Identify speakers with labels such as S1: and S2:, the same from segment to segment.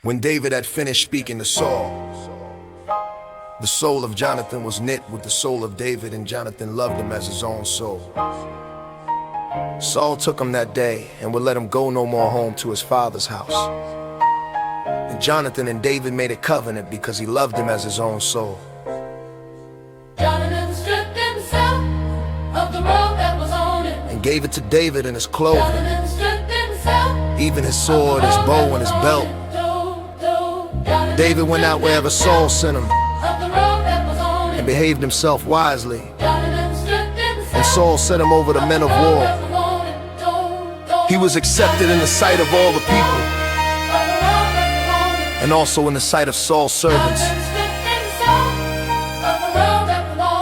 S1: When David had finished speaking to Saul, the soul of Jonathan was knit with the soul of David, and Jonathan loved him as his own soul. Saul took him that day and would let him go no more home to his father's house. And Jonathan and David made a covenant because he loved him as his own soul.
S2: Jonathan stripped himself of the robe that was on him
S1: And gave it to David in his clothing,
S2: Jonathan stripped himself
S1: even his sword, his bow, and his belt. David went out wherever Saul sent him and behaved himself wisely. And Saul sent him over the men of war. He was accepted in the sight of all the people, and also in the sight of Saul's servants.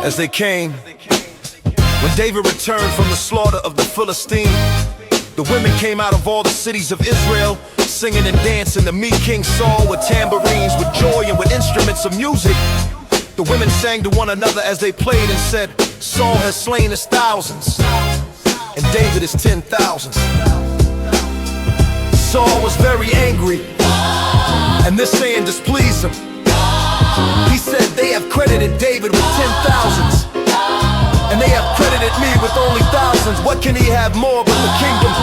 S1: As they came, when David returned from the slaughter of the Philistines, the women came out of all the cities of Israel, singing and dancing to meet King Saul with tambourines, with joy, and with instruments of music. The women sang to one another as they played and said, "Saul has slain his thousands, and David his 10,000s." Saul was very angry, and this saying displeased him. He said, "They have credited David with 10,000s, and they have credited me with only thousands. What can he have more but the kingdom?"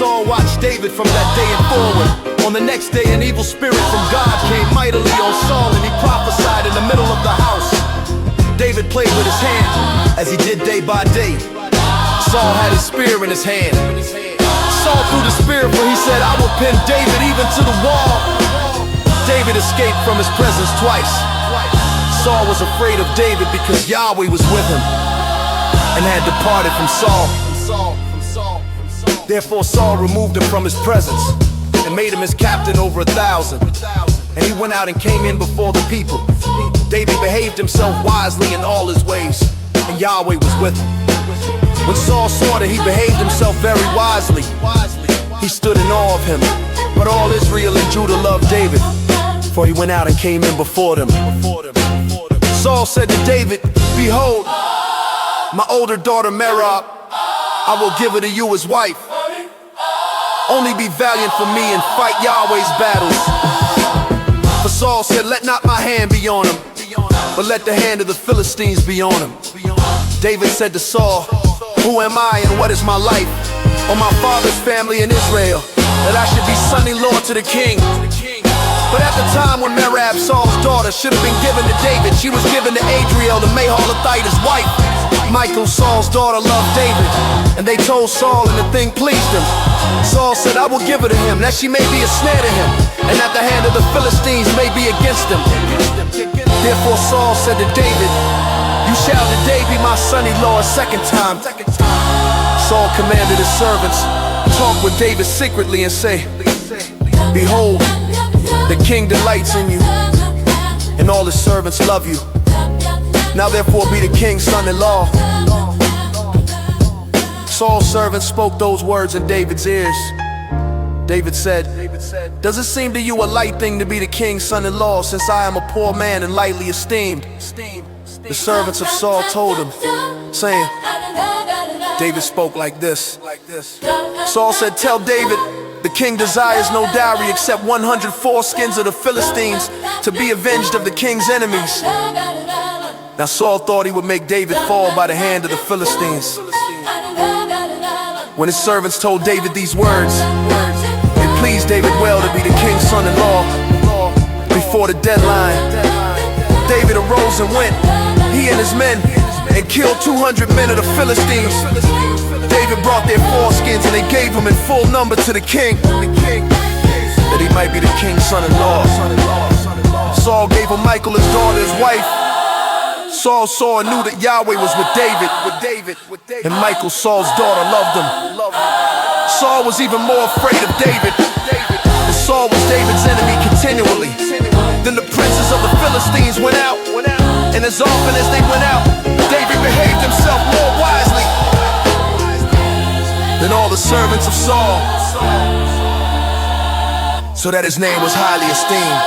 S1: Saul watched David from that day and forward. On the next day, an evil spirit from God came mightily on Saul, and he prophesied in the middle of the house. David played with his hand, as he did day by day. Saul had his spear in his hand. Saul threw the spear, for he said, "I will pin David even to the wall." David escaped from his presence twice. Saul was afraid of David because Yahweh was with him and had departed from Saul. Therefore Saul removed him from his presence and made him his captain over 1,000. And he went out and came in before the people. David behaved himself wisely in all his ways, and Yahweh was with him. When Saul saw that he behaved himself very wisely, he stood in awe of him. But all Israel and Judah loved David, for he went out and came in before them. Saul said to David, "Behold, my older daughter Merab, I will give her to you as wife. Only be valiant for me and fight Yahweh's battles." For Saul said, "Let not my hand be on him, but let the hand of the Philistines be on him." David said to Saul, "Who am I and what is my life, or my father's family in Israel, that I should be son-in-law to the king?" But at the time when Merab, Saul's daughter, should have been given to David, she was given to Adriel, the Mahalathite, his wife. Michal, Saul's daughter, loved David, and they told Saul, and the thing pleased him. Saul said, "I will give her to him, that she may be a snare to him, and that the hand of the Philistines may be against him." Therefore Saul said to David, "You shall today be my son-in-law a second time." Saul commanded his servants, "Talk with David secretly and say, Behold, the king delights in you, and all his servants love you. Now therefore be the king's son-in-law." Saul's servants spoke those words in David's ears. David said, "Does it seem to you a light thing to be the king's son-in-law, since I am a poor man and lightly esteemed?" The servants of Saul told him, saying, David spoke like this. Saul said, "Tell David, the king desires no dowry except 100 foreskins of the Philistines to be avenged of the king's enemies." Now Saul thought he would make David fall by the hand of the Philistines. When his servants told David these words, it pleased David well to be the king's son-in-law. Before the deadline, David arose and went, he and his men, and killed 200 men of the Philistines. David brought their foreskins, and they gave them in full number to the king, that he might be the king's son-in-law. Saul gave him Michal, his daughter, his wife. Saul saw and knew that Yahweh was with David, and Michal, Saul's daughter, loved him. Saul was even more afraid of David, and Saul was David's enemy continually. Then the princes of the Philistines went out, and as often as they went out, David behaved himself more wisely than all the servants of Saul, so that his name was highly esteemed.